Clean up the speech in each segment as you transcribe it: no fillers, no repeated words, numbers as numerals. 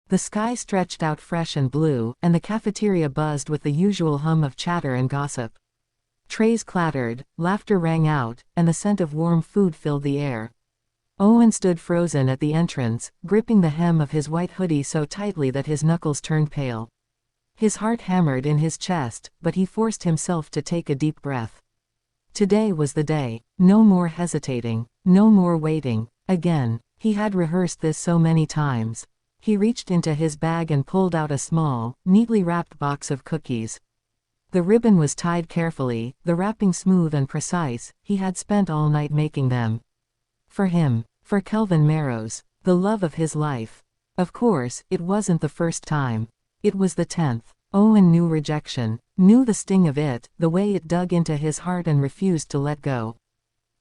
The sky stretched out fresh and blue, and the cafeteria buzzed with the usual hum of chatter and gossip. Trays clattered, laughter rang out, and the scent of warm food filled the air. Owen stood frozen at the entrance, gripping the hem of his white hoodie so tightly that his knuckles turned pale. His heart hammered in his chest, but he forced himself to take a deep breath. Today was the day. No more hesitating. No more waiting. Again. He had rehearsed this so many times. He reached into his bag and pulled out a small, neatly wrapped box of cookies. The ribbon was tied carefully, the wrapping smooth and precise. He had spent all night making them. For him. For Kelvin Marrows. The love of his life. Of course, it wasn't the first time. It was the 10th. Owen knew rejection. Knew the sting of it, the way it dug into his heart and refused to let go.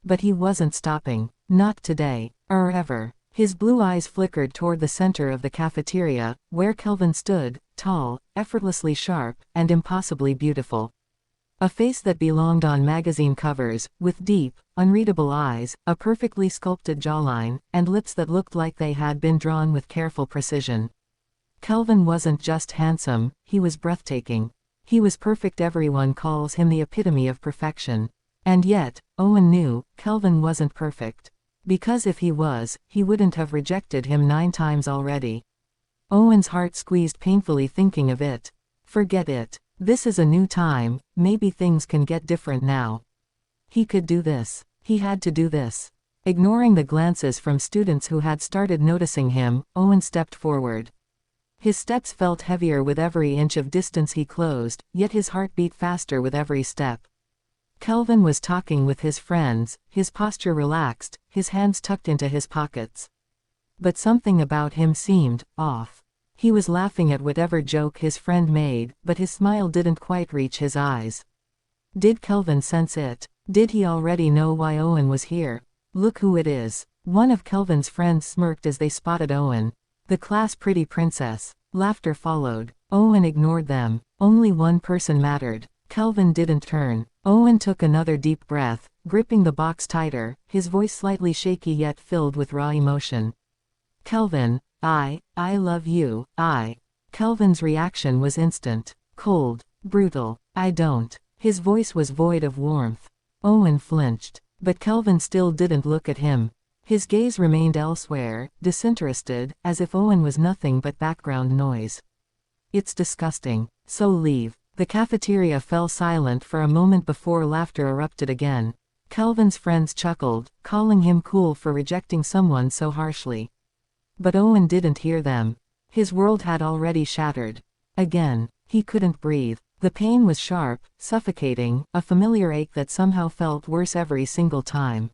But he wasn't stopping. Not today. Or ever. His blue eyes flickered toward the center of the cafeteria, where Kelvin stood, tall, effortlessly sharp, and impossibly beautiful. A face that belonged on magazine covers, with deep, unreadable eyes, a perfectly sculpted jawline, and lips that looked like they had been drawn with careful precision. Kelvin wasn't just handsome, he was breathtaking. He was perfect. Everyone calls him the epitome of perfection. And yet, Owen knew, Kelvin wasn't perfect. Because if he was, he wouldn't have rejected him 9 times already. Owen's heart squeezed painfully thinking of it. Forget it. This is a new time, maybe things can get different now. He could do this. He had to do this. Ignoring the glances from students who had started noticing him, Owen stepped forward. His steps felt heavier with every inch of distance he closed, yet his heart beat faster with every step. Kelvin was talking with his friends, his posture relaxed, his hands tucked into his pockets. But something about him seemed off. He was laughing at whatever joke his friend made, but his smile didn't quite reach his eyes. Did Kelvin sense it? Did he already know why Owen was here? Look who it is. One of Kelvin's friends smirked as they spotted Owen. The class pretty princess. Laughter followed. Owen ignored them. Only one person mattered. Kelvin didn't turn. Owen took another deep breath, gripping the box tighter, his voice slightly shaky yet filled with raw emotion. Kelvin, I love you, Kelvin's reaction was instant. Cold. Brutal. I don't. His voice was void of warmth. Owen flinched. But Kelvin still didn't look at him. His gaze remained elsewhere, disinterested, as if Owen was nothing but background noise. It's disgusting. So leave. The cafeteria fell silent for a moment before laughter erupted again. Kelvin's friends chuckled, calling him cool for rejecting someone so harshly. But Owen didn't hear them. His world had already shattered. Again. He couldn't breathe. The pain was sharp, suffocating, a familiar ache that somehow felt worse every single time.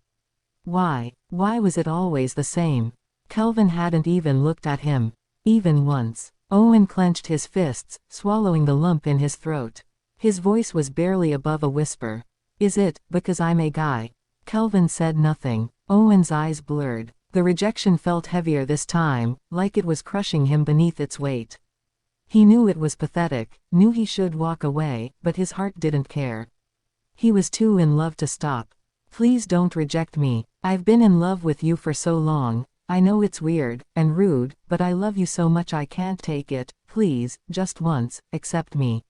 Why was it always the same? Kelvin hadn't even looked at him. Even once. Owen clenched his fists, swallowing the lump in his throat. His voice was barely above a whisper. Is it because I'm a guy? Kelvin said nothing. Owen's eyes blurred. The rejection felt heavier this time, like it was crushing him beneath its weight. He knew it was pathetic, knew he should walk away, but his heart didn't care. He was too in love to stop. Please don't reject me. I've been in love with you for so long. I know it's weird and rude, but I love you so much I can't take it. Please, just once, accept me.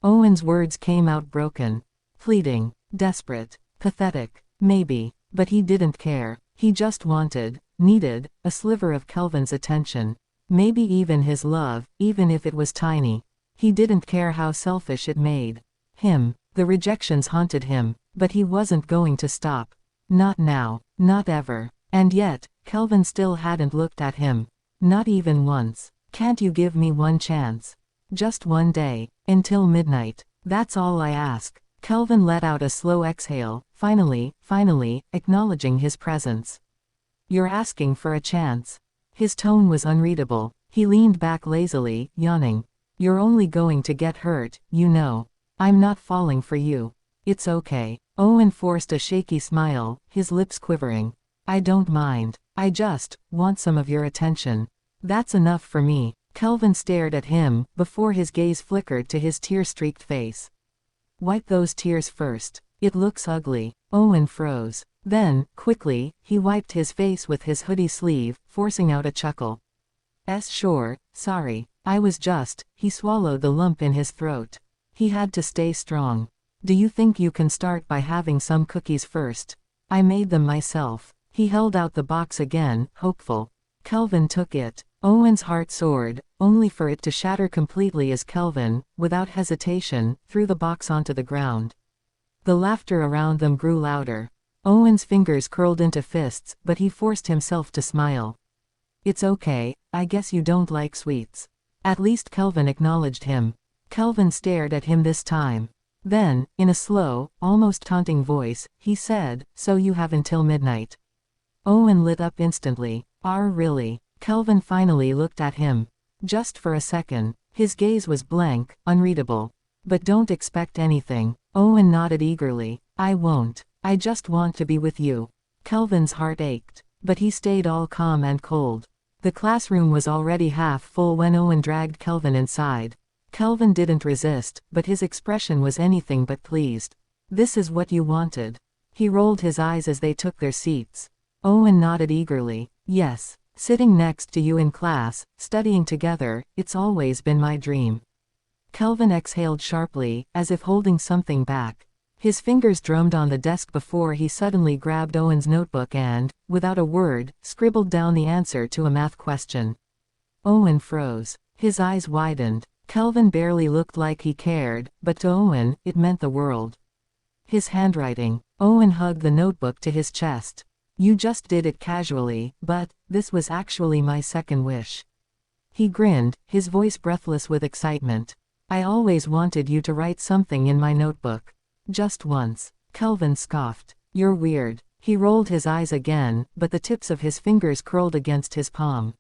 Owen's words came out broken. Pleading. Desperate. Pathetic. Maybe. But he didn't care. He just wanted, needed, a sliver of Kelvin's attention. Maybe even his love, even if it was tiny. He didn't care how selfish it made him. The rejections haunted him, but he wasn't going to stop. Not now. Not ever. And yet, Kelvin still hadn't looked at him. Not even once. Can't you give me one chance? Just one day. Until midnight. That's all I ask. Kelvin let out a slow exhale, finally, acknowledging his presence. You're asking for a chance. His tone was unreadable. He leaned back lazily, yawning. You're only going to get hurt, you know. I'm not falling for you. It's okay. Owen forced a shaky smile, his lips quivering. I don't mind. I just want some of your attention. That's enough for me. Kelvin stared at him, before his gaze flickered to his tear-streaked face. Wipe those tears first. It looks ugly. Owen froze. Then, quickly, he wiped his face with his hoodie sleeve, forcing out a chuckle. Sure, sorry. I was just, he swallowed the lump in his throat. He had to stay strong. Do you think you can start by having some cookies first? I made them myself. He held out the box again, hopeful. Kelvin took it. Owen's heart soared, only for it to shatter completely as Kelvin, without hesitation, threw the box onto the ground. The laughter around them grew louder. Owen's fingers curled into fists, but he forced himself to smile. It's okay, I guess you don't like sweets. At least Kelvin acknowledged him. Kelvin stared at him this time. Then, in a slow, almost taunting voice, he said, so you have until midnight. Owen lit up instantly. Really? Kelvin finally looked at him. Just for a second. His gaze was blank, unreadable. But don't expect anything. Owen nodded eagerly. I won't. I just want to be with you. Kelvin's heart ached. But he stayed all calm and cold. The classroom was already half full when Owen dragged Kelvin inside. Kelvin didn't resist, but his expression was anything but pleased. This is what you wanted. He rolled his eyes as they took their seats. Owen nodded eagerly. Yes. Sitting next to you in class, studying together, it's always been my dream. Kelvin exhaled sharply, as if holding something back. His fingers drummed on the desk before he suddenly grabbed Owen's notebook and, without a word, scribbled down the answer to a math question. Owen froze. His eyes widened. Kelvin barely looked like he cared, but to Owen, it meant the world. His handwriting. Owen hugged the notebook to his chest. You just did it casually, but this was actually my second wish. He grinned, his voice breathless with excitement. I always wanted you to write something in my notebook. Just once. Kelvin scoffed. You're weird. He rolled his eyes again, but the tips of his fingers curled against his palm.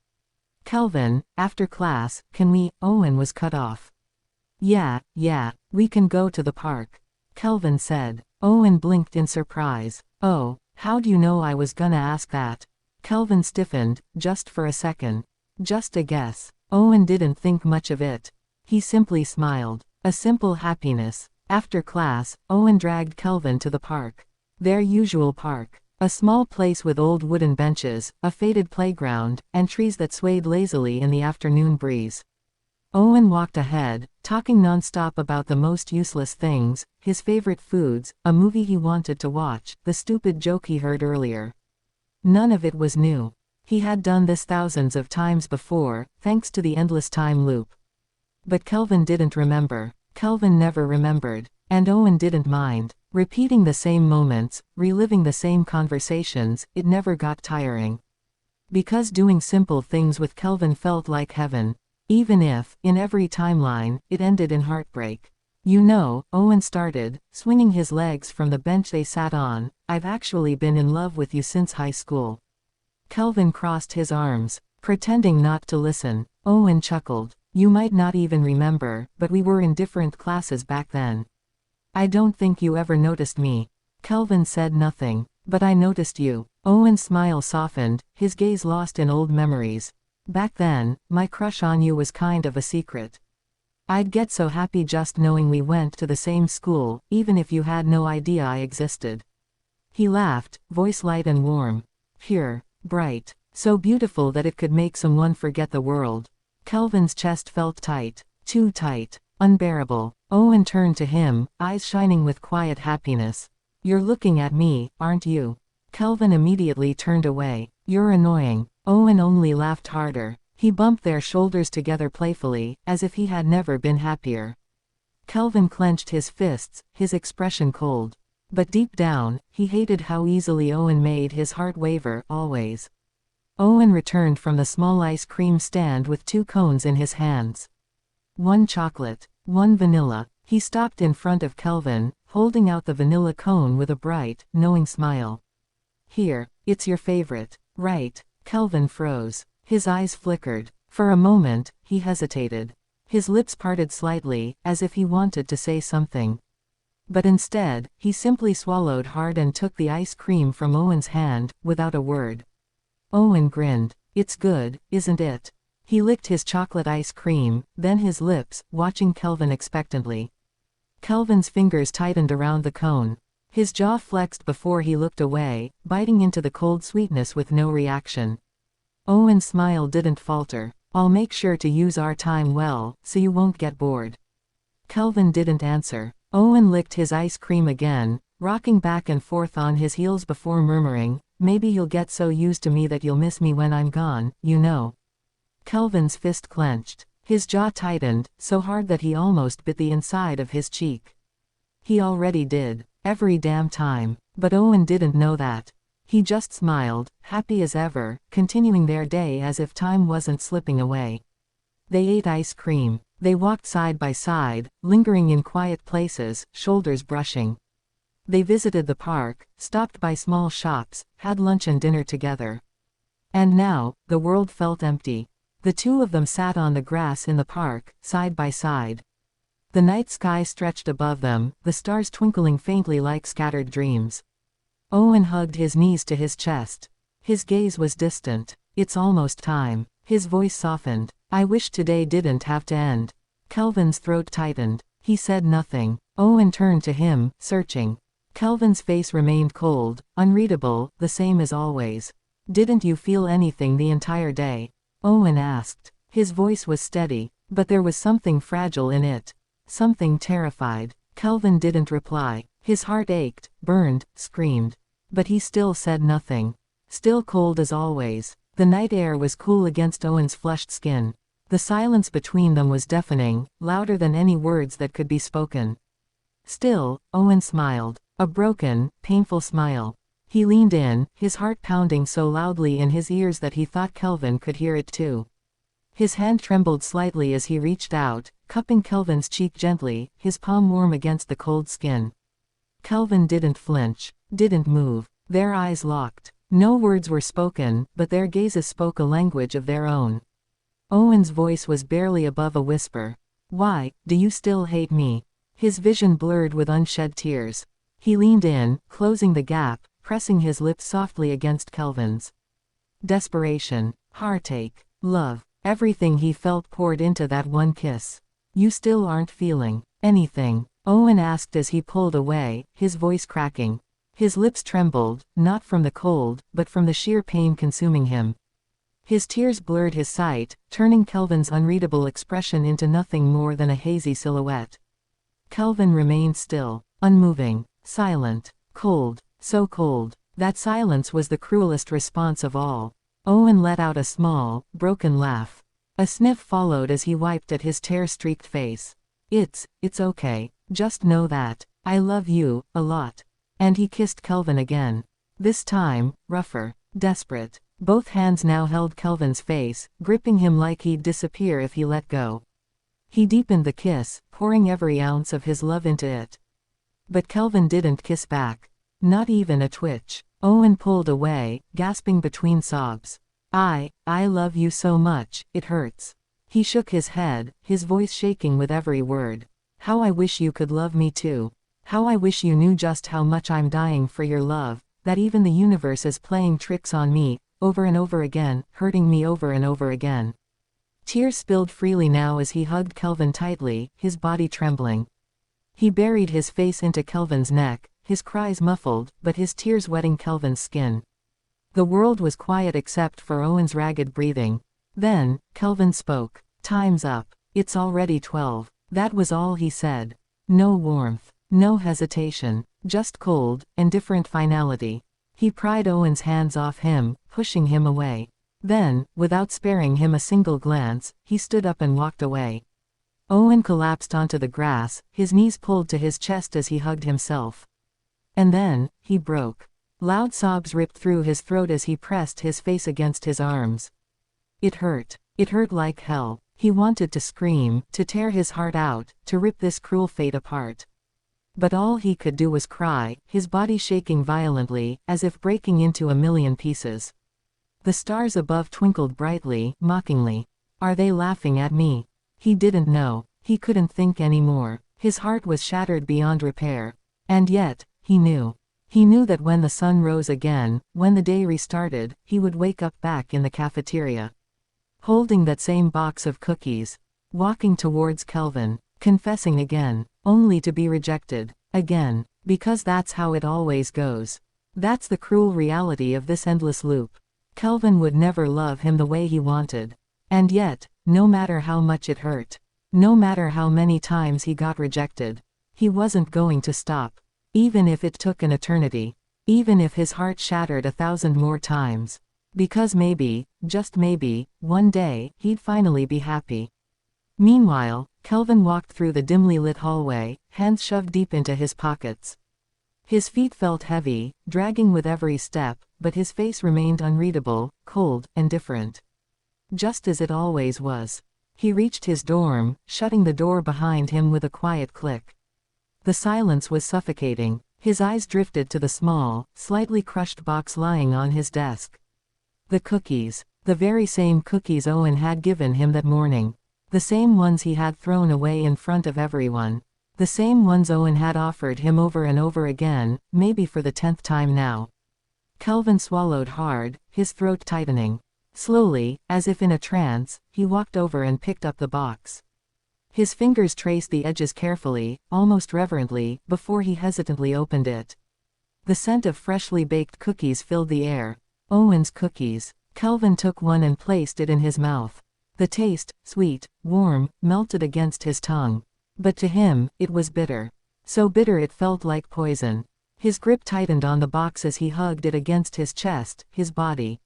Kelvin, after class, can we? Owen was cut off. Yeah, we can go to the park. Kelvin said. Owen blinked in surprise. Oh. How'd you know I was gonna ask that? Kelvin stiffened, just for a second. Just a guess. Owen didn't think much of it. He simply smiled. A simple happiness. After class, Owen dragged Kelvin to the park. Their usual park. A small place with old wooden benches, a faded playground, and trees that swayed lazily in the afternoon breeze. Owen walked ahead, talking nonstop about the most useless things, his favorite foods, a movie he wanted to watch, the stupid joke he heard earlier. None of it was new. He had done this thousands of times before, thanks to the endless time loop. But Kelvin didn't remember. Kelvin never remembered. And Owen didn't mind. Repeating the same moments, reliving the same conversations, it never got tiring. Because doing simple things with Kelvin felt like heaven. Even if, in every timeline, it ended in heartbreak. You know, Owen started, swinging his legs from the bench they sat on, I've actually been in love with you since high school. Kelvin crossed his arms, pretending not to listen. Owen chuckled. You might not even remember, but we were in different classes back then. I don't think you ever noticed me. Kelvin said nothing. But I noticed you. Owen's smile softened, his gaze lost in old memories. Back then, my crush on you was kind of a secret. I'd get so happy just knowing we went to the same school, even if you had no idea I existed. He laughed, voice light and warm. Pure, bright, so beautiful that it could make someone forget the world. Kelvin's chest felt tight, too tight, unbearable. Owen turned to him, eyes shining with quiet happiness. You're looking at me, aren't you? Kelvin immediately turned away. You're annoying. Owen only laughed harder. He bumped their shoulders together playfully, as if he had never been happier. Kelvin clenched his fists, his expression cold. But deep down, he hated how easily Owen made his heart waver, always. Owen returned from the small ice cream stand with 2 cones in his hands. 1 chocolate, 1 vanilla. He stopped in front of Kelvin, holding out the vanilla cone with a bright, knowing smile. Here, it's your favorite, right? Kelvin froze. His eyes flickered. For a moment, he hesitated. His lips parted slightly, as if he wanted to say something. But instead, he simply swallowed hard and took the ice cream from Owen's hand, without a word. Owen grinned. It's good, isn't it? He licked his chocolate ice cream, then his lips, watching Kelvin expectantly. Kelvin's fingers tightened around the cone. His jaw flexed before he looked away, biting into the cold sweetness with no reaction. Owen's smile didn't falter. I'll make sure to use our time well, so you won't get bored. Kelvin didn't answer. Owen licked his ice cream again, rocking back and forth on his heels before murmuring, maybe you'll get so used to me that you'll miss me when I'm gone, you know. Kelvin's fist clenched. His jaw tightened, so hard that he almost bit the inside of his cheek. He already did. Every damn time. But Owen didn't know that. He just smiled, happy as ever, continuing their day as if time wasn't slipping away. They ate ice cream. They walked side by side, lingering in quiet places, shoulders brushing. They visited the park, stopped by small shops, had lunch and dinner together. And now, the world felt empty. The two of them sat on the grass in the park, side by side. The night sky stretched above them, the stars twinkling faintly like scattered dreams. Owen hugged his knees to his chest. His gaze was distant. It's almost time. His voice softened. I wish today didn't have to end. Kelvin's throat tightened. He said nothing. Owen turned to him, searching. Kelvin's face remained cold, unreadable, the same as always. Didn't you feel anything the entire day? Owen asked. His voice was steady, but there was something fragile in it. Something terrified. Kelvin didn't reply. His heart ached, burned, screamed. But he still said nothing. Still cold as always. The night air was cool against Owen's flushed skin. The silence between them was deafening, louder than any words that could be spoken. Still, Owen smiled. A broken, painful smile. He leaned in, his heart pounding so loudly in his ears that he thought Kelvin could hear it too. His hand trembled slightly as he reached out, cupping Kelvin's cheek gently, his palm warm against the cold skin. Kelvin didn't flinch, didn't move. Their eyes locked. No words were spoken, but their gazes spoke a language of their own. Owen's voice was barely above a whisper. Why, do you still hate me? His vision blurred with unshed tears. He leaned in, closing the gap, pressing his lips softly against Kelvin's. Desperation, heartache, love, everything he felt poured into that one kiss. You still aren't feeling anything? Owen asked as he pulled away, his voice cracking. His lips trembled, not from the cold, but from the sheer pain consuming him. His tears blurred his sight, turning Kelvin's unreadable expression into nothing more than a hazy silhouette. Kelvin remained still, unmoving, silent, cold, so cold. That silence was the cruelest response of all. Owen let out a small, broken laugh. A sniff followed as he wiped at his tear-streaked face. It's okay. Just know that I love you a lot. And he kissed Kelvin again. This time, rougher, desperate. Both hands now held Kelvin's face, gripping him like he'd disappear if he let go. He deepened the kiss, pouring every ounce of his love into it. But Kelvin didn't kiss back. Not even a twitch. Owen pulled away, gasping between sobs. I love you so much, it hurts. He shook his head, his voice shaking with every word. How I wish you could love me too. How I wish you knew just how much I'm dying for your love, that even the universe is playing tricks on me, over and over again, hurting me over and over again. Tears spilled freely now as he hugged Kelvin tightly, his body trembling. He buried his face into Kelvin's neck, his cries muffled, but his tears wetting Kelvin's skin. The world was quiet except for Owen's ragged breathing. Then, Kelvin spoke. Time's up. It's already 12. That was all he said. No warmth. No hesitation. Just cold, indifferent finality. He pried Owen's hands off him, pushing him away. Then, without sparing him a single glance, he stood up and walked away. Owen collapsed onto the grass, his knees pulled to his chest as he hugged himself. And then, he broke. Loud sobs ripped through his throat as he pressed his face against his arms. It hurt. It hurt like hell. He wanted to scream, to tear his heart out, to rip this cruel fate apart. But all he could do was cry, his body shaking violently, as if breaking into a million pieces. The stars above twinkled brightly, mockingly. Are they laughing at me? He didn't know. He couldn't think anymore. His heart was shattered beyond repair. And yet, he knew. He knew that when the sun rose again, when the day restarted, he would wake up back in the cafeteria. Holding that same box of cookies. Walking towards Kelvin. Confessing again. Only to be rejected. Again. Because that's how it always goes. That's the cruel reality of this endless loop. Kelvin would never love him the way he wanted. And yet, no matter how much it hurt, no matter how many times he got rejected, he wasn't going to stop. Even if it took an eternity. Even if his heart shattered 1,000 more times. Because maybe, just maybe, one day, he'd finally be happy. Meanwhile, Kelvin walked through the dimly lit hallway, hands shoved deep into his pockets. His feet felt heavy, dragging with every step, but his face remained unreadable, cold, and different. Just as it always was. He reached his dorm, shutting the door behind him with a quiet click. The silence was suffocating. His eyes drifted to the small, slightly crushed box lying on his desk. The cookies. The very same cookies Owen had given him that morning. The same ones he had thrown away in front of everyone. The same ones Owen had offered him over and over again, maybe for the 10th time now. Kelvin swallowed hard, his throat tightening. Slowly, as if in a trance, he walked over and picked up the box. His fingers traced the edges carefully, almost reverently, before he hesitantly opened it. The scent of freshly baked cookies filled the air. Owen's cookies. Kelvin took one and placed it in his mouth. The taste, sweet, warm, melted against his tongue. But to him, it was bitter. So bitter it felt like poison. His grip tightened on the box as he hugged it against his chest, his body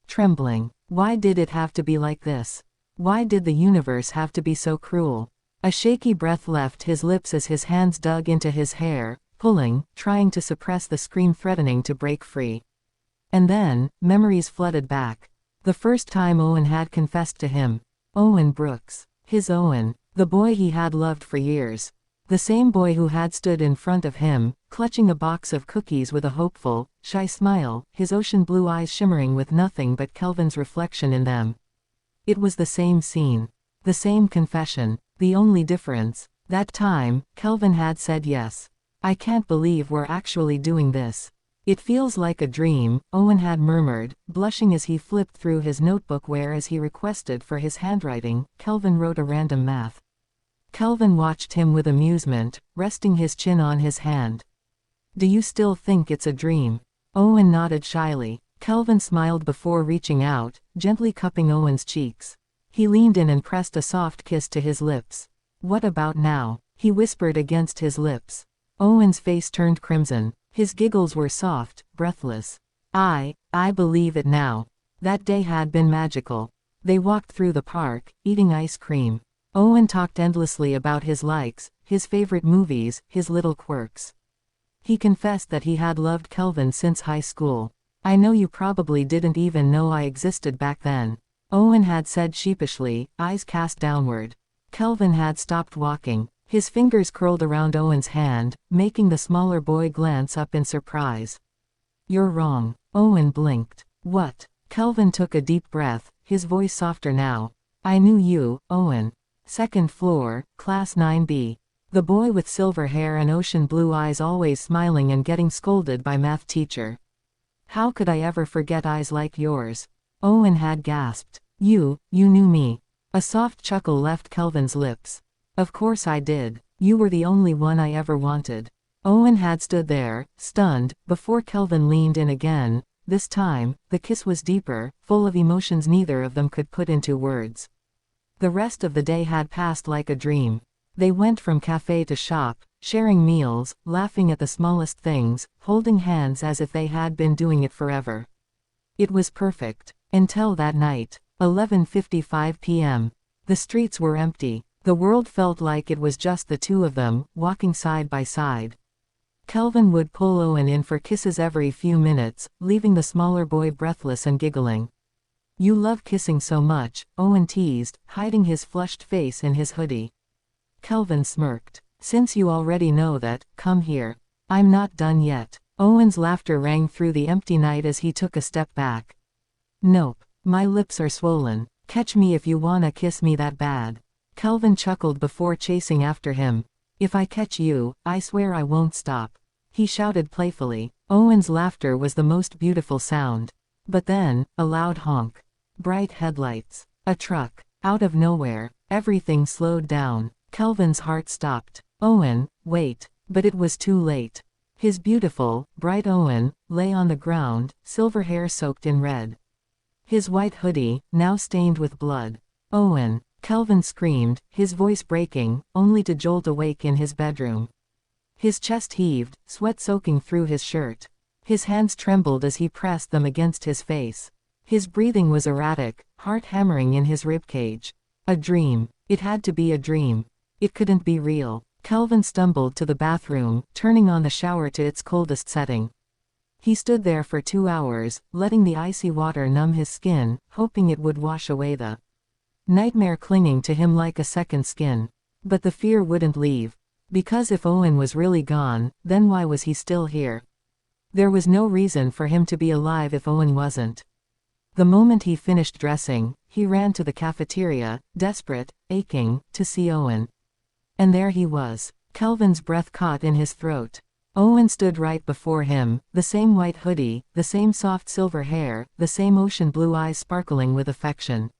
trembling. Why did it have to be like this? Why did the universe have to be so cruel? A shaky breath left his lips as his hands dug into his hair, pulling, trying to suppress the scream threatening to break free. And then, memories flooded back. The first time Owen had confessed to him. Owen Brooks. His Owen. The boy he had loved for years. The same boy who had stood in front of him, clutching a box of cookies with a hopeful, shy smile, his ocean blue eyes shimmering with nothing but Kelvin's reflection in them. It was the same scene. The same confession. The only difference. That time, Kelvin had said yes. I can't believe we're actually doing this. It feels like a dream, Owen had murmured, blushing as he flipped through his notebook where, as he requested for his handwriting, Kelvin wrote a random math. Kelvin watched him with amusement, resting his chin on his hand. Do you still think it's a dream? Owen nodded shyly. Kelvin smiled before reaching out, gently cupping Owen's cheeks. He leaned in and pressed a soft kiss to his lips. What about now? He whispered against his lips. Owen's face turned crimson. His giggles were soft, breathless. I believe it now. That day had been magical. They walked through the park, eating ice cream. Owen talked endlessly about his likes, his favorite movies, his little quirks. He confessed that he had loved Kelvin since high school. I know you probably didn't even know I existed back then. Owen had said sheepishly, eyes cast downward. Kelvin had stopped walking. His fingers curled around Owen's hand, making the smaller boy glance up in surprise. You're wrong. Owen blinked. What? Kelvin took a deep breath, his voice softer now. I knew you, Owen. Second floor, class 9B. The boy with silver hair and ocean blue eyes, always smiling and getting scolded by math teacher. How could I ever forget eyes like yours? Owen had gasped. You knew me. A soft chuckle left Kelvin's lips. Of course I did. You were the only one I ever wanted. Owen had stood there, stunned, before Kelvin leaned in again. This time, the kiss was deeper, full of emotions neither of them could put into words. The rest of the day had passed like a dream. They went from cafe to shop, sharing meals, laughing at the smallest things, holding hands as if they had been doing it forever. It was perfect. Until that night. 11:55 p.m. The streets were empty. The world felt like it was just the two of them, walking side by side. Kelvin would pull Owen in for kisses every few minutes, leaving the smaller boy breathless and giggling. You love kissing so much, Owen teased, hiding his flushed face in his hoodie. Kelvin smirked. Since you already know that, come here. I'm not done yet. Owen's laughter rang through the empty night as he took a step back. Nope. My lips are swollen. Catch me if you wanna kiss me that bad. Kelvin chuckled before chasing after him. If I catch you, I swear I won't stop. He shouted playfully. Owen's laughter was the most beautiful sound. But then, a loud honk. Bright headlights. A truck. Out of nowhere, everything slowed down. Kelvin's heart stopped. Owen, wait. But it was too late. His beautiful, bright Owen, lay on the ground, silver hair soaked in red. His white hoodie, now stained with blood, Owen! Kelvin screamed, his voice breaking, only to jolt awake in his bedroom. His chest heaved, sweat soaking through his shirt. His hands trembled as he pressed them against his face. His breathing was erratic, heart hammering in his ribcage. A dream. It had to be a dream. It couldn't be real. Kelvin stumbled to the bathroom, turning on the shower to its coldest setting. He stood there for 2 hours, letting the icy water numb his skin, hoping it would wash away the nightmare clinging to him like a second skin. But the fear wouldn't leave. Because if Owen was really gone, then why was he still here? There was no reason for him to be alive if Owen wasn't. The moment he finished dressing, he ran to the cafeteria, desperate, aching, to see Owen. And there he was. Kelvin's breath caught in his throat. Owen stood right before him, the same white hoodie, the same soft silver hair, the same ocean blue eyes sparkling with affection.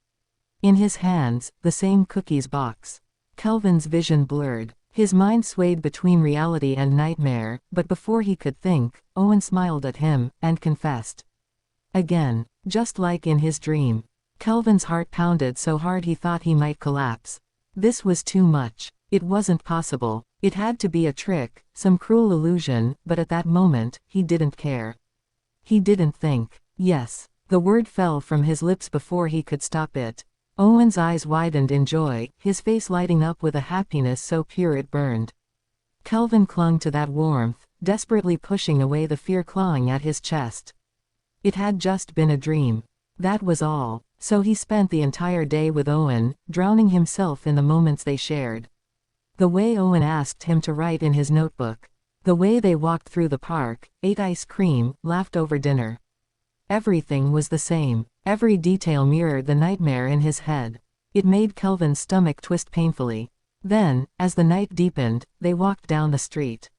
In his hands, the same cookies box. Kelvin's vision blurred. His mind swayed between reality and nightmare, but before he could think, Owen smiled at him, and confessed. Again, just like in his dream. Kelvin's heart pounded so hard he thought he might collapse. This was too much. It wasn't possible. It had to be a trick, some cruel illusion, but at that moment, he didn't care. He didn't think. Yes. The word fell from his lips before he could stop it. Owen's eyes widened in joy, his face lighting up with a happiness so pure it burned. Kelvin clung to that warmth, desperately pushing away the fear clawing at his chest. It had just been a dream. That was all. So he spent the entire day with Owen, drowning himself in the moments they shared. The way Owen asked him to write in his notebook. The way they walked through the park, ate ice cream, laughed over dinner. Everything was the same. Every detail mirrored the nightmare in his head. It made Kelvin's stomach twist painfully. Then, as the night deepened, they walked down the street.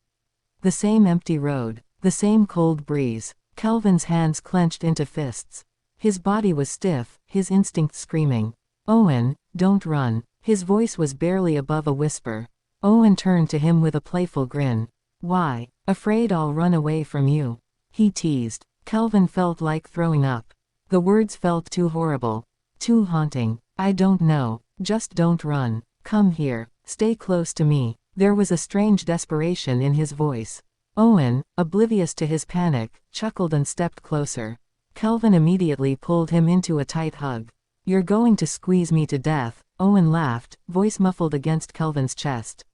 The same empty road. The same cold breeze. Kelvin's hands clenched into fists. His body was stiff, his instincts screaming. Owen, don't run. His voice was barely above a whisper. Owen turned to him with a playful grin. Why? Afraid I'll run away from you? He teased. Kelvin felt like throwing up. The words felt too horrible. Too haunting. I don't know. Just don't run. Come here. Stay close to me. There was a strange desperation in his voice. Owen, oblivious to his panic, chuckled and stepped closer. Kelvin immediately pulled him into a tight hug. You're going to squeeze me to death, Owen laughed, voice muffled against Kelvin's chest.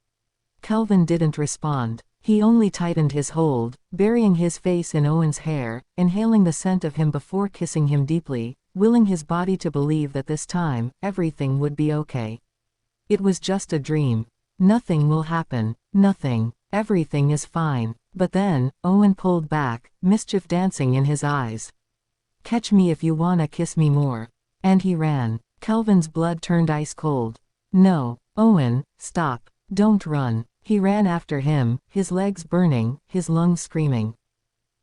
Kelvin didn't respond. He only tightened his hold, burying his face in Owen's hair, inhaling the scent of him before kissing him deeply, willing his body to believe that this time, everything would be okay. It was just a dream. Nothing will happen. Nothing. Everything is fine. But then, Owen pulled back, mischief dancing in his eyes. Catch me if you wanna kiss me more. And he ran. Kelvin's blood turned ice cold. No. Owen, stop. Don't run. He ran after him, his legs burning, his lungs screaming.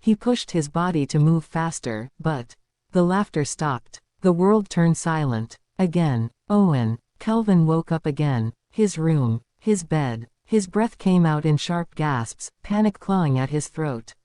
He pushed his body to move faster, but the laughter stopped. The world turned silent. Again. Owen. Kelvin woke up again. His room. His bed. His breath came out in sharp gasps, panic clawing at his throat.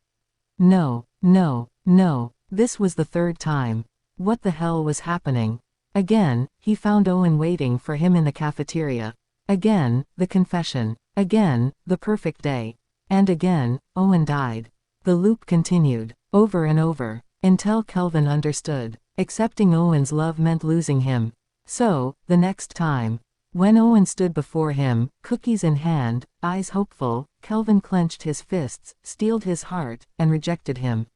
No, no, no. This was the third time. What the hell was happening? Again, he found Owen waiting for him in the cafeteria. Again, the confession. Again, the perfect day. And again, Owen died. The loop continued, over and over, until Kelvin understood. Accepting Owen's love meant losing him. So, the next time, when Owen stood before him, cookies in hand, eyes hopeful, Kelvin clenched his fists, steeled his heart, and rejected him.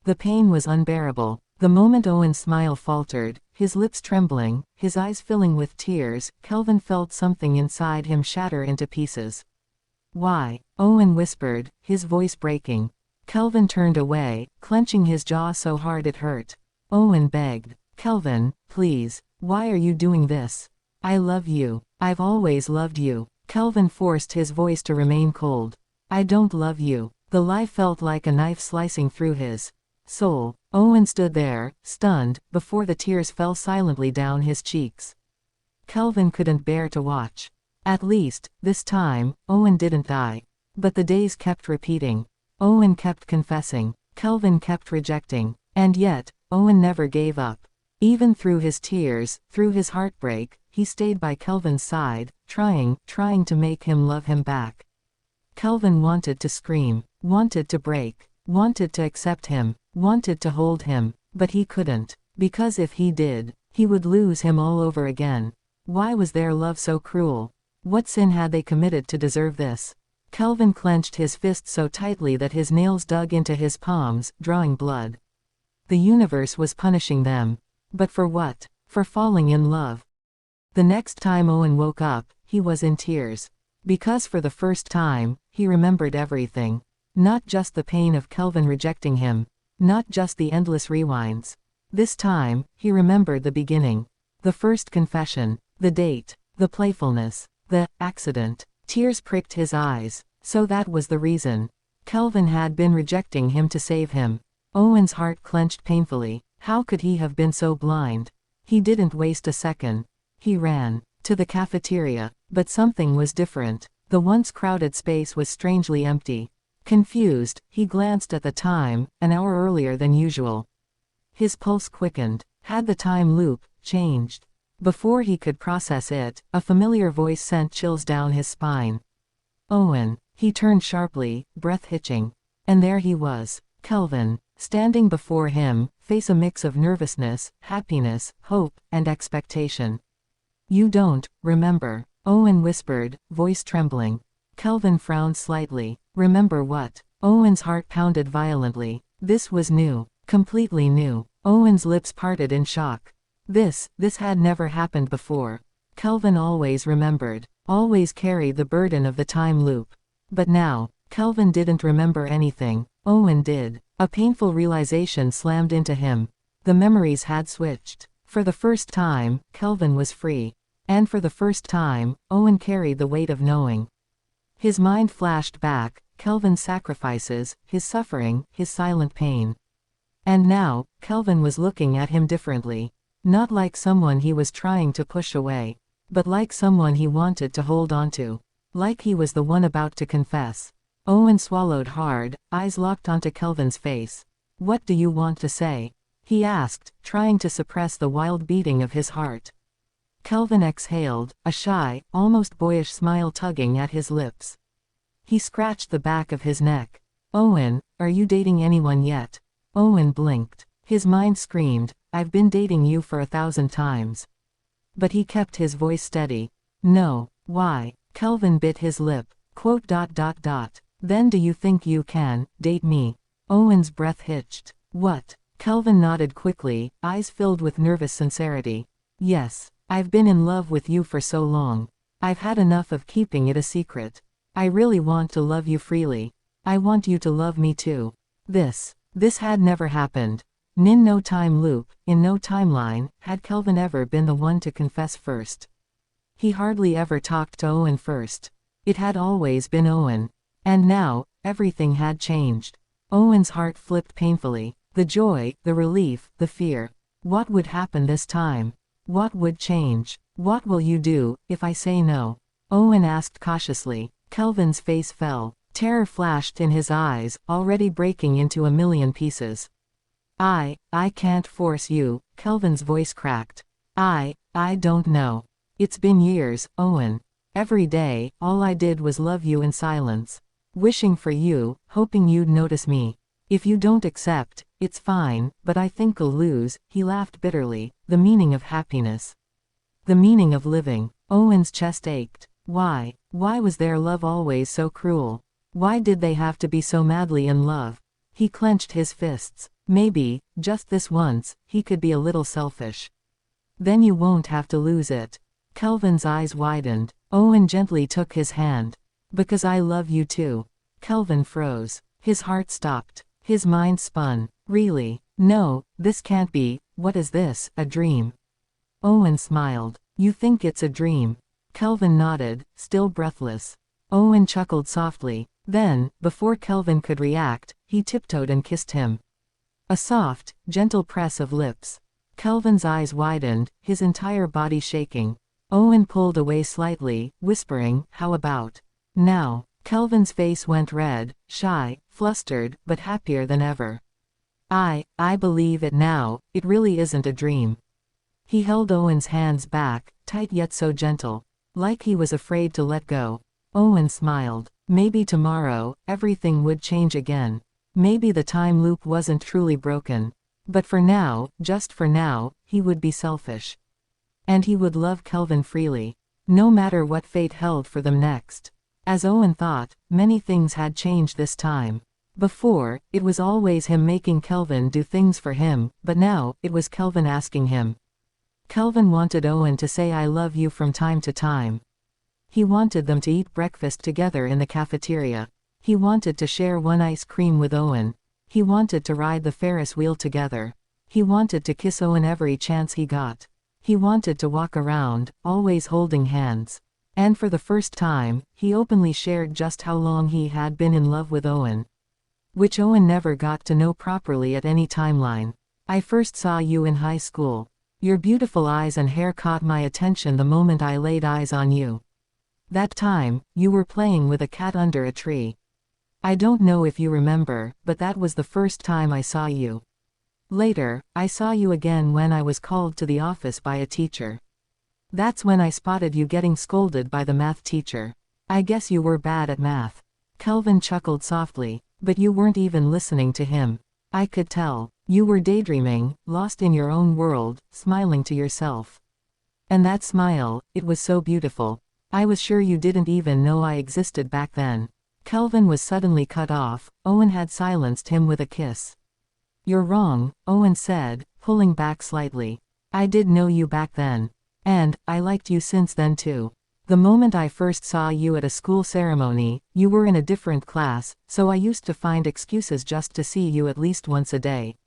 The pain was unbearable. The moment Owen's smile faltered, his lips trembling, his eyes filling with tears, Kelvin felt something inside him shatter into pieces. Why? Owen whispered, his voice breaking. Kelvin turned away, clenching his jaw so hard it hurt. Owen begged. Kelvin, please, why are you doing this? I love you. I've always loved you. Kelvin forced his voice to remain cold. I don't love you. The lie felt like a knife slicing through his soul. Owen stood there, stunned, before the tears fell silently down his cheeks. Kelvin couldn't bear to watch. At least, this time, Owen didn't die. But the days kept repeating. Owen kept confessing. Kelvin kept rejecting. And yet, Owen never gave up. Even through his tears, through his heartbreak, he stayed by Kelvin's side, trying to make him love him back. Kelvin wanted to scream, wanted to break, wanted to accept him, wanted to hold him, but he couldn't, because if he did, he would lose him all over again. Why was their love so cruel? What sin had they committed to deserve this? Kelvin clenched his fist so tightly that his nails dug into his palms, drawing blood. The universe was punishing them. But for what? For falling in love. The next time Owen woke up, he was in tears. Because for the first time, he remembered everything. Not just the pain of Kelvin rejecting him. Not just the endless rewinds. This time, he remembered the beginning. The first confession. The date. The playfulness. The accident. Tears pricked his eyes. So that was the reason. Kelvin had been rejecting him to save him. Owen's heart clenched painfully. How could he have been so blind? He didn't waste a second. He ran to the cafeteria, but something was different. The once crowded space was strangely empty. Confused, he glanced at the time, an hour earlier than usual. His pulse quickened. Had the time loop changed? Before he could process it, a familiar voice sent chills down his spine. Owen. He turned sharply, breath hitching. And there he was, Kelvin, standing before him, face a mix of nervousness, happiness, hope, and expectation. You don't remember, Owen whispered, voice trembling. Kelvin frowned slightly. Remember what? Owen's heart pounded violently. This was new, completely new. Owen's lips parted in shock. This had never happened before. Kelvin always remembered, always carried the burden of the time loop. But now, Kelvin didn't remember anything. Owen did. A painful realization slammed into him. The memories had switched. For the first time, Kelvin was free. And for the first time, Owen carried the weight of knowing. His mind flashed back, Kelvin's sacrifices, his suffering, his silent pain. And now, Kelvin was looking at him differently. Not like someone he was trying to push away, but like someone he wanted to hold onto. Like he was the one about to confess. Owen swallowed hard, eyes locked onto Kelvin's face. What do you want to say? He asked, trying to suppress the wild beating of his heart. Kelvin exhaled, a shy, almost boyish smile tugging at his lips. He scratched the back of his neck. Owen, are you dating anyone yet? Owen blinked. His mind screamed, I've been dating you for 1,000 times. But he kept his voice steady. No, why? Kelvin bit his lip. Quote. Then do you think you can date me? Owen's breath hitched. What? Kelvin nodded quickly, eyes filled with nervous sincerity. Yes, I've been in love with you for so long. I've had enough of keeping it a secret. I really want to love you freely. I want you to love me too. This had never happened. In no time loop, in no timeline, had Kelvin ever been the one to confess first. He hardly ever talked to Owen first. It had always been Owen. And now, everything had changed. Owen's heart flipped painfully. The joy, the relief, the fear. What would happen this time? What would change? What will you do, if I say no? Owen asked cautiously. Kelvin's face fell. Terror flashed in his eyes, already breaking into a million pieces. I can't force you, Kelvin's voice cracked. I don't know. It's been years, Owen. Every day, all I did was love you in silence. Wishing for you, hoping you'd notice me. If you don't accept, it's fine, but I think I'll lose, he laughed bitterly. The meaning of happiness. The meaning of living. Owen's chest ached. Why was their love always so cruel? Why did they have to be so madly in love? He clenched his fists. Maybe, just this once, he could be a little selfish. Then you won't have to lose it. Kelvin's eyes widened. Owen gently took his hand. Because I love you too. Kelvin froze. His heart stopped. His mind spun. Really? No, this can't be. What is this, a dream? Owen smiled. You think it's a dream? Kelvin nodded, still breathless. Owen chuckled softly. Then, before Kelvin could react, he tiptoed and kissed him. A soft, gentle press of lips. Kelvin's eyes widened, his entire body shaking. Owen pulled away slightly, whispering, how about now? Kelvin's face went red, shy, flustered, but happier than ever. I believe it now, it really isn't a dream. He held Owen's hands back, tight yet so gentle. Like he was afraid to let go. Owen smiled. Maybe tomorrow, everything would change again. Maybe the time loop wasn't truly broken. But for now, just for now, he would be selfish. And he would love Kelvin freely. No matter what fate held for them next. As Owen thought, many things had changed this time. Before, it was always him making Kelvin do things for him, but now, it was Kelvin asking him. Kelvin wanted Owen to say I love you from time to time. He wanted them to eat breakfast together in the cafeteria. He wanted to share one ice cream with Owen. He wanted to ride the Ferris wheel together. He wanted to kiss Owen every chance he got. He wanted to walk around, always holding hands. And for the first time, he openly shared just how long he had been in love with Owen. Which Owen never got to know properly at any timeline. I first saw you in high school. Your beautiful eyes and hair caught my attention the moment I laid eyes on you. That time, you were playing with a cat under a tree. I don't know if you remember, but that was the first time I saw you. Later, I saw you again when I was called to the office by a teacher. That's when I spotted you getting scolded by the math teacher. I guess you were bad at math. Kelvin chuckled softly, but you weren't even listening to him. I could tell. You were daydreaming, lost in your own world, smiling to yourself. And that smile, it was so beautiful. I was sure you didn't even know I existed back then. Kelvin was suddenly cut off. Owen had silenced him with a kiss. You're wrong, Owen said, pulling back slightly. I did know you back then. And, I liked you since then too. The moment I first saw you at a school ceremony, you were in a different class, so I used to find excuses just to see you at least once a day.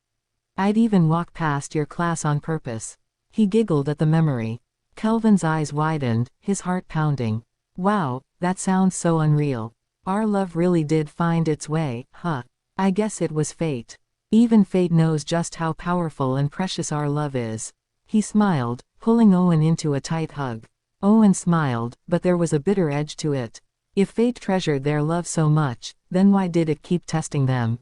I'd even walk past your class on purpose. He giggled at the memory. Kelvin's eyes widened, his heart pounding. Wow, that sounds so unreal. Our love really did find its way, huh? I guess it was fate. Even fate knows just how powerful and precious our love is. He smiled, pulling Owen into a tight hug. Owen smiled, but there was a bitter edge to it. If fate treasured their love so much, then why did it keep testing them?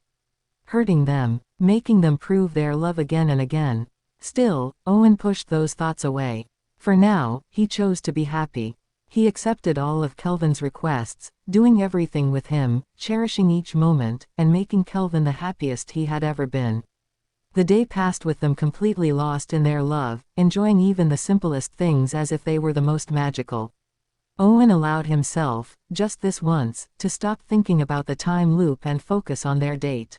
Hurting them, making them prove their love again and again. Still, Owen pushed those thoughts away. For now, he chose to be happy. He accepted all of Kelvin's requests, doing everything with him, cherishing each moment, and making Kelvin the happiest he had ever been. The day passed with them completely lost in their love, enjoying even the simplest things as if they were the most magical. Owen allowed himself, just this once, to stop thinking about the time loop and focus on their date.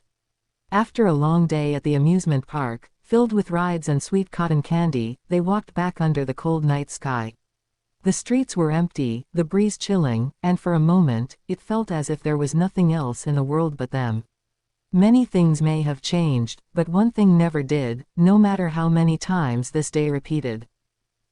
After a long day at the amusement park, filled with rides and sweet cotton candy, they walked back under the cold night sky. The streets were empty, the breeze chilling, and for a moment, it felt as if there was nothing else in the world but them. Many things may have changed, but one thing never did, no matter how many times this day repeated.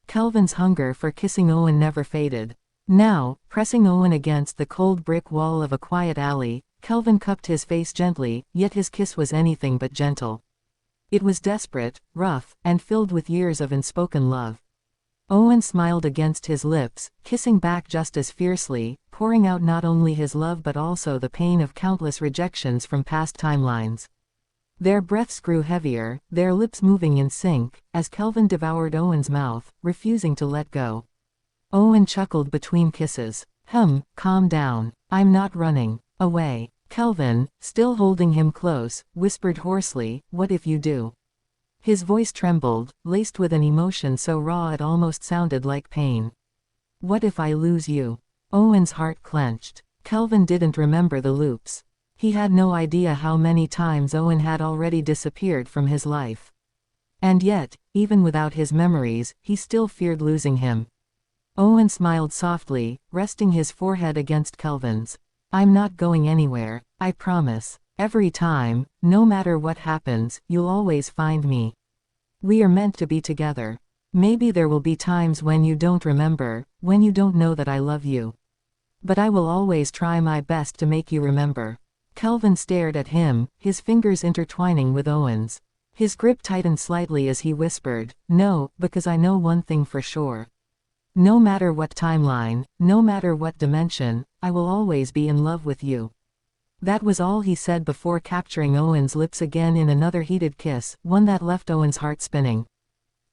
Kelvin's hunger for kissing Owen never faded. Now, pressing Owen against the cold brick wall of a quiet alley, Kelvin cupped his face gently, yet his kiss was anything but gentle. It was desperate, rough, and filled with years of unspoken love. Owen smiled against his lips, kissing back just as fiercely, pouring out not only his love but also the pain of countless rejections from past timelines. Their breaths grew heavier, their lips moving in sync, as Kelvin devoured Owen's mouth, refusing to let go. Owen chuckled between kisses. Calm down. I'm not running away. Kelvin, still holding him close, whispered hoarsely, what if you do? His voice trembled, laced with an emotion so raw it almost sounded like pain. What if I lose you? Owen's heart clenched. Kelvin didn't remember the loops. He had no idea how many times Owen had already disappeared from his life. And yet, even without his memories, he still feared losing him. Owen smiled softly, resting his forehead against Kelvin's. I'm not going anywhere, I promise. Every time, no matter what happens, you'll always find me. We are meant to be together. Maybe there will be times when you don't remember, when you don't know that I love you. But I will always try my best to make you remember. Kelvin stared at him, his fingers intertwining with Owen's. His grip tightened slightly as he whispered, no, because I know one thing for sure. No matter what timeline, no matter what dimension, I will always be in love with you. That was all he said before capturing Owen's lips again in another heated kiss, one that left Owen's heart spinning.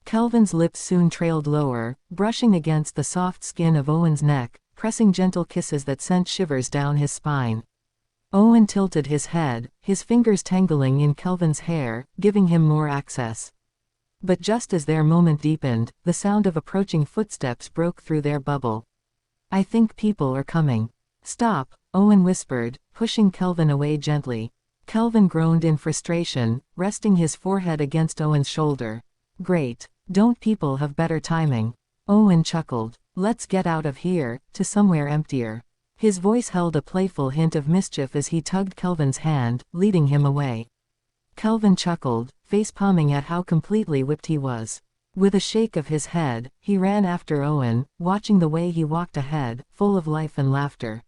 Kelvin's lips soon trailed lower, brushing against the soft skin of Owen's neck, pressing gentle kisses that sent shivers down his spine. Owen tilted his head, his fingers tangling in Kelvin's hair, giving him more access. But just as their moment deepened, the sound of approaching footsteps broke through their bubble. "I think people are coming." "Stop," Owen whispered, pushing Kelvin away gently. Kelvin groaned in frustration, resting his forehead against Owen's shoulder. "Great. Don't people have better timing?" Owen chuckled. "Let's get out of here, to somewhere emptier." His voice held a playful hint of mischief as he tugged Kelvin's hand, leading him away. Kelvin chuckled, face-palming at how completely whipped he was. With a shake of his head, he ran after Owen, watching the way he walked ahead, full of life and laughter.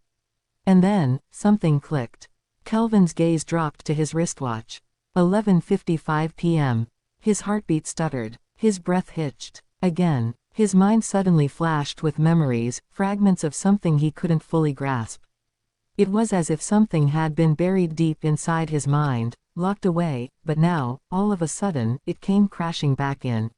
And then, something clicked. Kelvin's gaze dropped to his wristwatch. 11:55 p.m. His heartbeat stuttered. His breath hitched. Again. His mind suddenly flashed with memories, fragments of something he couldn't fully grasp. It was as if something had been buried deep inside his mind, locked away, but now, all of a sudden, it came crashing back in.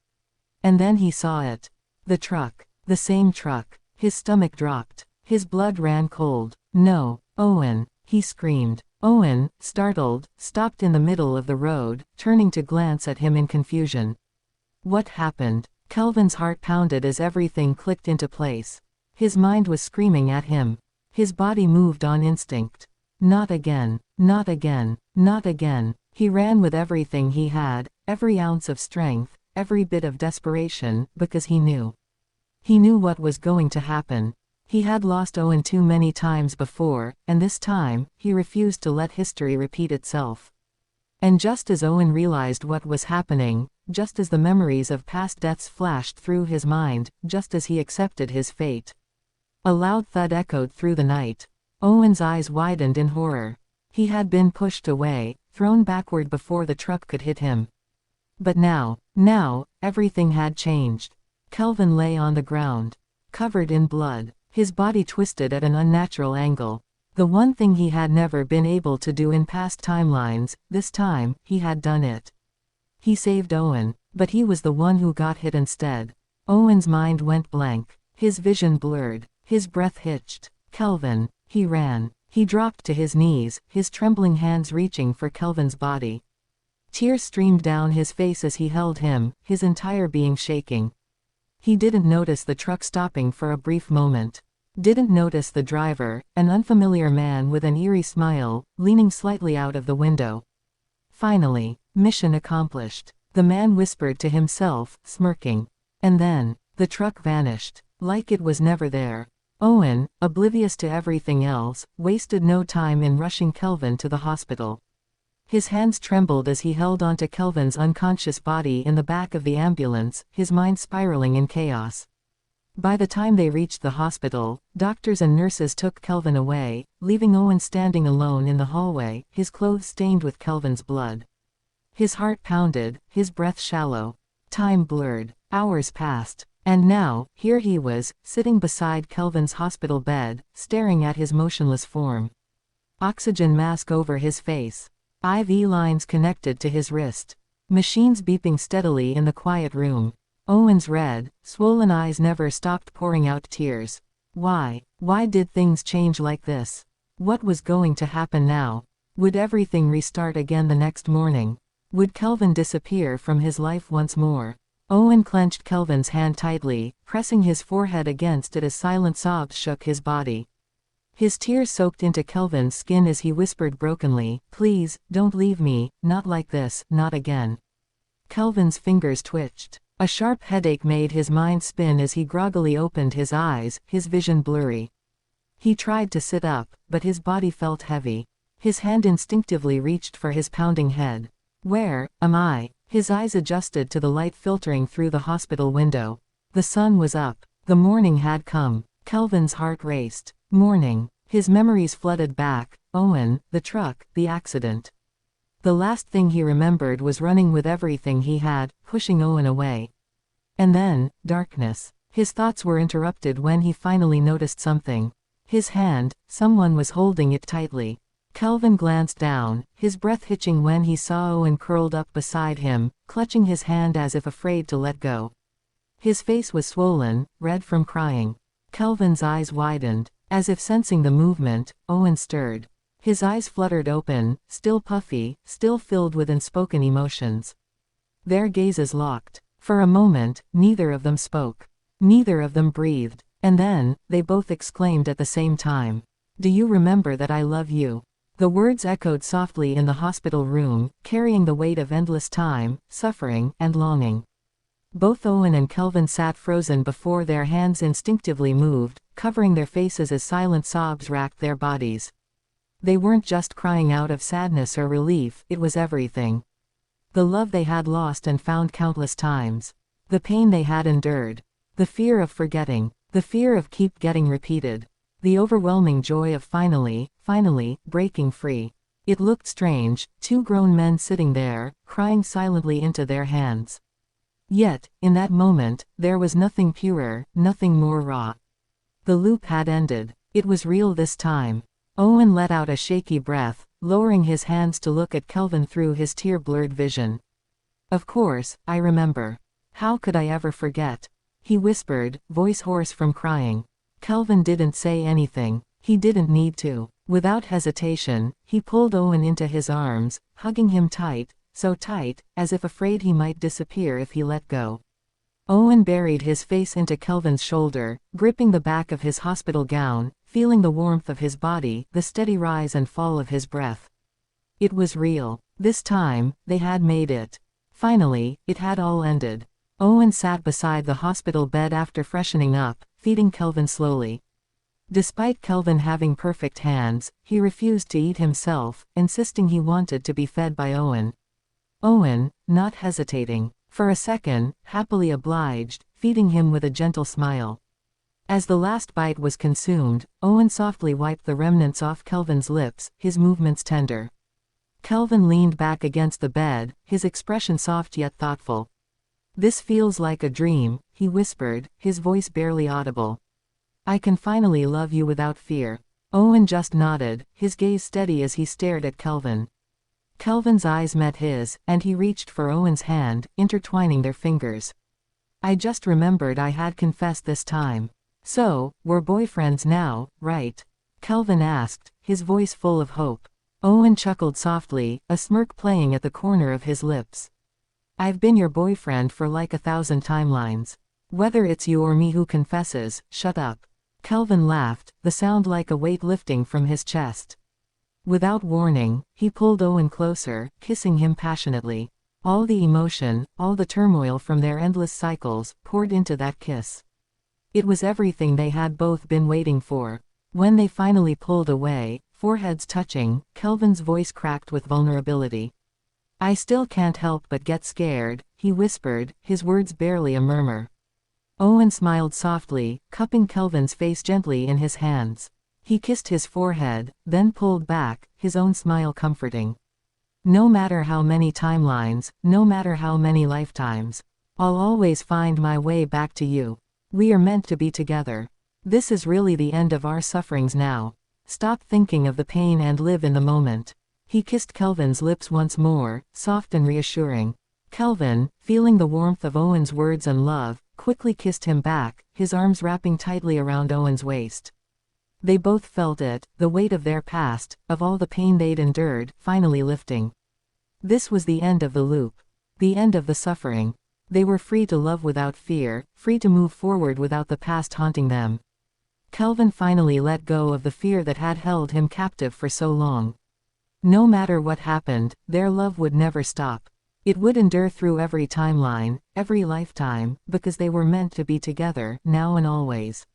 And then he saw it. The truck. The same truck. His stomach dropped. His blood ran cold. "No, Owen!" he screamed. Owen, startled, stopped in the middle of the road, turning to glance at him in confusion. What happened? Kelvin's heart pounded as everything clicked into place. His mind was screaming at him. His body moved on instinct. Not again. Not again. Not again. He ran with everything he had, every ounce of strength, every bit of desperation, because he knew. He knew what was going to happen. He had lost Owen too many times before, and this time, he refused to let history repeat itself. And just as Owen realized what was happening, just as the memories of past deaths flashed through his mind, just as he accepted his fate, a loud thud echoed through the night. Owen's eyes widened in horror. He had been pushed away, thrown backward before the truck could hit him. But now, everything had changed. Kelvin lay on the ground, covered in blood, his body twisted at an unnatural angle. The one thing he had never been able to do in past timelines, this time, he had done it. He saved Owen, but he was the one who got hit instead. Owen's mind went blank. His vision blurred. His breath hitched. "Kelvin!" He ran. He dropped to his knees, his trembling hands reaching for Kelvin's body. Tears streamed down his face as he held him, his entire being shaking. He didn't notice the truck stopping for a brief moment. Didn't notice the driver, an unfamiliar man with an eerie smile, leaning slightly out of the window. Finally, mission accomplished, the man whispered to himself, smirking. And then, the truck vanished, like it was never there. Owen, oblivious to everything else, wasted no time in rushing Kelvin to the hospital. His hands trembled as he held onto Kelvin's unconscious body in the back of the ambulance, his mind spiraling in chaos. By the time they reached the hospital, doctors and nurses took Kelvin away, leaving Owen standing alone in the hallway, his clothes stained with Kelvin's blood. His heart pounded, his breath shallow. Time blurred. Hours passed. And now, here he was, sitting beside Kelvin's hospital bed, staring at his motionless form. Oxygen mask over his face. IV lines connected to his wrist. Machines beeping steadily in the quiet room. Owen's red, swollen eyes never stopped pouring out tears. Why did things change like this? What was going to happen now? Would everything restart again the next morning? Would Kelvin disappear from his life once more? Owen clenched Kelvin's hand tightly, pressing his forehead against it as silent sobs shook his body. His tears soaked into Kelvin's skin as he whispered brokenly, "Please, don't leave me, not like this, not again." Kelvin's fingers twitched. A sharp headache made his mind spin as he groggily opened his eyes, his vision blurry. He tried to sit up, but his body felt heavy. His hand instinctively reached for his pounding head. "Where am I?" His eyes adjusted to the light filtering through the hospital window. The sun was up. The morning had come. Kelvin's heart raced. Morning. His memories flooded back. Owen, the truck, the accident. The last thing he remembered was running with everything he had, pushing Owen away. And then, darkness. His thoughts were interrupted when he finally noticed something. His hand, someone was holding it tightly. Kelvin glanced down, his breath hitching when he saw Owen curled up beside him, clutching his hand as if afraid to let go. His face was swollen, red from crying. Kelvin's eyes widened. As if sensing the movement, Owen stirred. His eyes fluttered open, still puffy, still filled with unspoken emotions. Their gazes locked. For a moment, neither of them spoke. Neither of them breathed. And then, they both exclaimed at the same time. "Do you remember that I love you?" The words echoed softly in the hospital room, carrying the weight of endless time, suffering, and longing. Both Owen and Kelvin sat frozen before their hands instinctively moved, covering their faces as silent sobs racked their bodies. They weren't just crying out of sadness or relief, it was everything. The love they had lost and found countless times. The pain they had endured. The fear of forgetting. The fear of keep getting repeated. The overwhelming joy of finally breaking free. It looked strange, two grown men sitting there, crying silently into their hands. Yet, in that moment, there was nothing purer, nothing more raw. The loop had ended. It was real this time. Owen let out a shaky breath, lowering his hands to look at Kelvin through his tear-blurred vision. "Of course, I remember. How could I ever forget?" he whispered, voice hoarse from crying. Kelvin didn't say anything. He didn't need to. Without hesitation, he pulled Owen into his arms, hugging him tight, so tight, as if afraid he might disappear if he let go. Owen buried his face into Kelvin's shoulder, gripping the back of his hospital gown, feeling the warmth of his body, the steady rise and fall of his breath. It was real. This time, they had made it. Finally, it had all ended. Owen sat beside the hospital bed after freshening up, feeding Kelvin slowly. Despite Kelvin having perfect hands, he refused to eat himself, insisting he wanted to be fed by Owen. Owen, not hesitating. For a second, happily obliged, feeding him with a gentle smile. As the last bite was consumed, Owen softly wiped the remnants off Kelvin's lips, his movements tender. Kelvin leaned back against the bed, his expression soft yet thoughtful. "This feels like a dream," he whispered, his voice barely audible. "I can finally love you without fear." Owen just nodded, his gaze steady as he stared at Kelvin. Kelvin's eyes met his, and he reached for Owen's hand, intertwining their fingers. "I just remembered I had confessed this time. So, we're boyfriends now, right?" Kelvin asked, his voice full of hope. Owen chuckled softly, a smirk playing at the corner of his lips. "I've been your boyfriend for like 1,000 timelines. Whether it's you or me who confesses, shut up." Kelvin laughed, the sound like a weight lifting from his chest. Without warning, he pulled Owen closer, kissing him passionately. All the emotion, all the turmoil from their endless cycles, poured into that kiss. It was everything they had both been waiting for. When they finally pulled away, foreheads touching, Kelvin's voice cracked with vulnerability. "I still can't help but get scared," he whispered, his words barely a murmur. Owen smiled softly, cupping Kelvin's face gently in his hands. He kissed his forehead, then pulled back, his own smile comforting. "No matter how many timelines, no matter how many lifetimes, I'll always find my way back to you. We are meant to be together. This is really the end of our sufferings now. Stop thinking of the pain and live in the moment." He kissed Kelvin's lips once more, soft and reassuring. Kelvin, feeling the warmth of Owen's words and love, quickly kissed him back, his arms wrapping tightly around Owen's waist. They both felt it, the weight of their past, of all the pain they'd endured, finally lifting. This was the end of the loop. The end of the suffering. They were free to love without fear, free to move forward without the past haunting them. Kelvin finally let go of the fear that had held him captive for so long. No matter what happened, their love would never stop. It would endure through every timeline, every lifetime, because they were meant to be together, now and always.